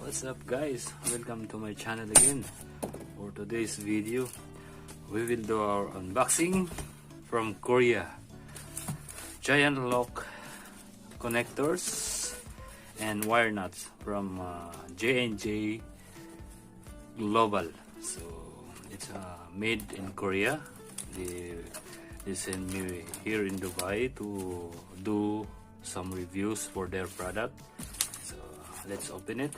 What's up guys, welcome to my channel again. For today's video we will do our unboxing from Korea. GiantLok connectors and wire nuts from J&J Global. So it's made in Korea. They sent me here in Dubai to do some reviews for their product. So let's open it.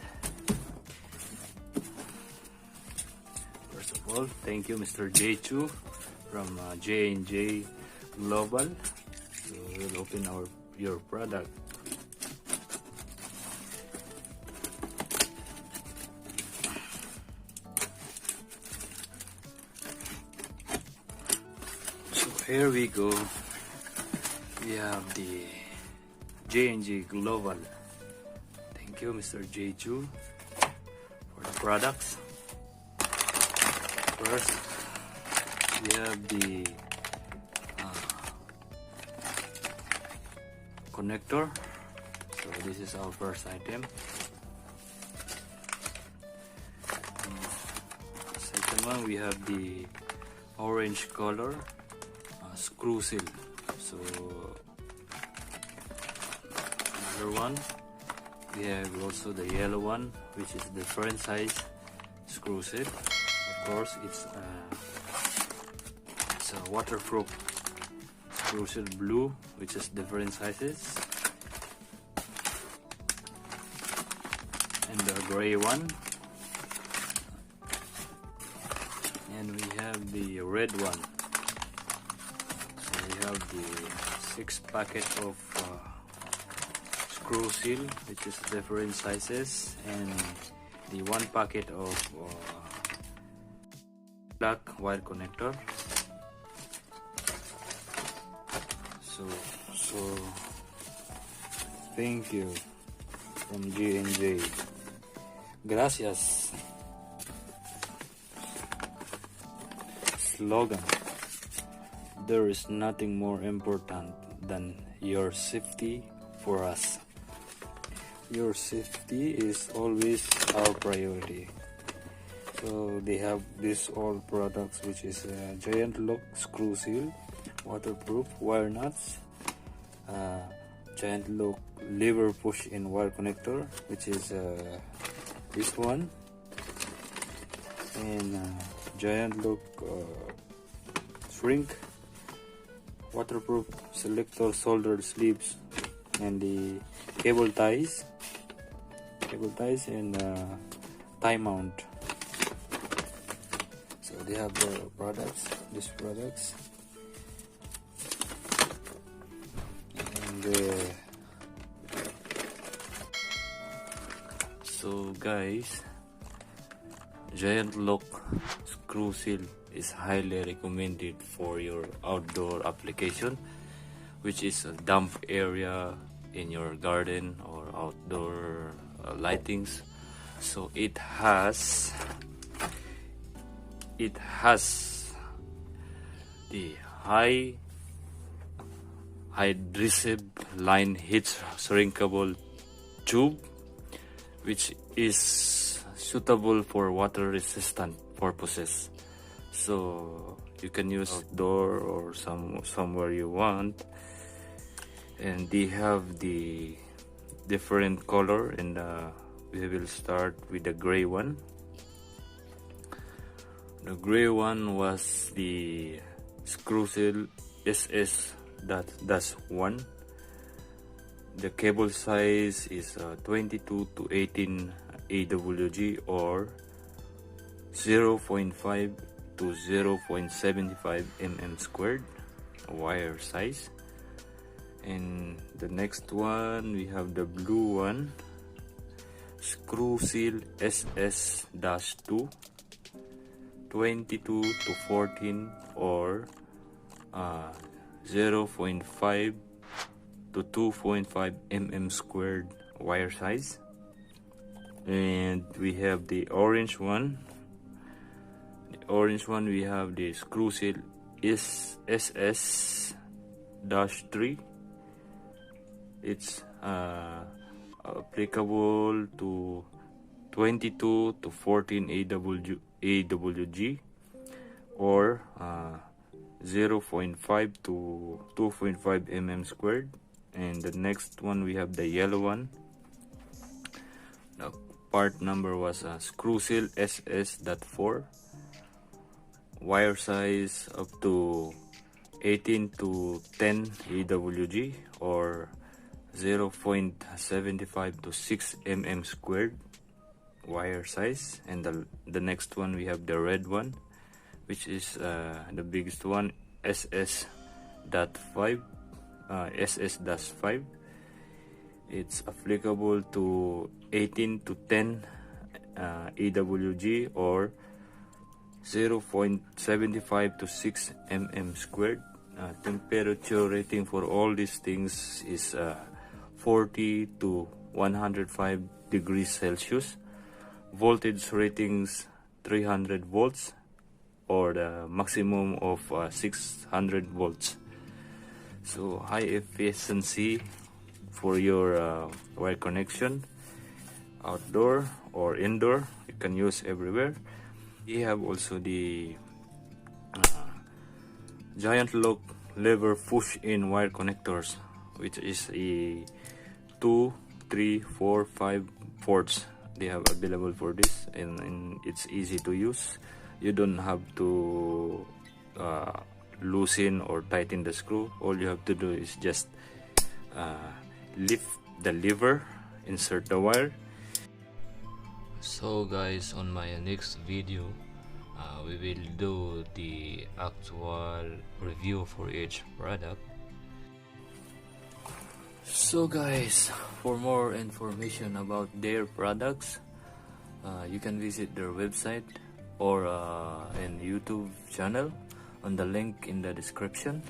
First of all, thank you Mr. J2 from J&J Global. So we'll open your product. So here we go. We have the J&J Global. Thank you Mr. J2 for the products. First, we have the connector. So this is our first item. Second one, we have the orange color screw seal. So another one, we have also the yellow one, which is different size screw seal. Of course, it's a waterproof screw seal blue, which is different sizes, and the gray one, and we have the red one. So we have the 6 packet of screw seal, which is different sizes, and the 1 packet of black wire connector. So thank you from J&J. Gracias. Slogan: there is nothing more important than your safety for us. Your safety is always our priority. So they have this all products, which is GiantLok Screw Seal, waterproof wire nuts, GiantLok lever push-in wire connector, which is this one, and GiantLok shrink, waterproof selector soldered sleeves, and the cable ties and tie mount. So they have the products, these products, and so guys, GiantLok Screw Seal is highly recommended for your outdoor application, which is a damp area in your garden or outdoor lightings. So it has the high adhesive line heat shrinkable tube, which is suitable for water resistant purposes. So you can use outdoor or somewhere you want. And they have the different color, and we will start with the gray one. The gray one was the Screw Seal SS-1. The cable size is 22 to 18 AWG, or 0.5 to 0.75 mm squared wire size. And the next one, we have the blue one, Screw Seal SS-2, 22 to 14, or 0.5 to 2.5 mm squared wire size. And we have the orange one. We have the Screw Seal SS-3. It's applicable to 22 to 14 AWG, or 0.5 to 2.5 mm squared. And the next one, we have the yellow one. The part number was Screw Seal SS.4, wire size up to 18 to 10 AWG, or 0.75 to 6 mm squared wire size. And the next one, we have the red one, which is the biggest one, SS.5. SS-5. It's applicable to 18 to 10 AWG, or 0.75 to 6 mm squared. Temperature rating for all these things is 40 to 105 degrees Celsius. Voltage ratings 300 volts, or the maximum of 600 volts. So high efficiency for your wire connection, outdoor or indoor, you can use everywhere. We have also the GiantLok lever push-in wire connectors, which is a 2, 3, 4, 5 ports. They have available for this, and it's easy to use. You don't have to loosen or tighten the screw. All you have to do is just lift the lever, insert the wire. So guys, on my next video, we will do the actual review for each product. So guys, for more information about their products, you can visit their website or an YouTube channel on the link in the description.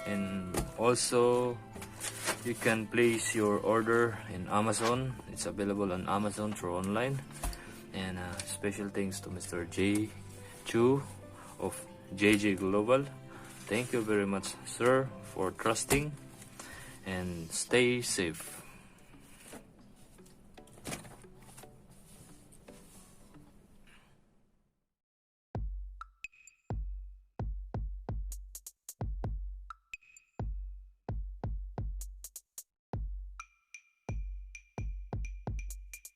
And also you can place your order in Amazon. It's available on Amazon through online. And special thanks to Mr. J. Chu of JJ Global. Thank you very much, sir, for trusting, and stay safe.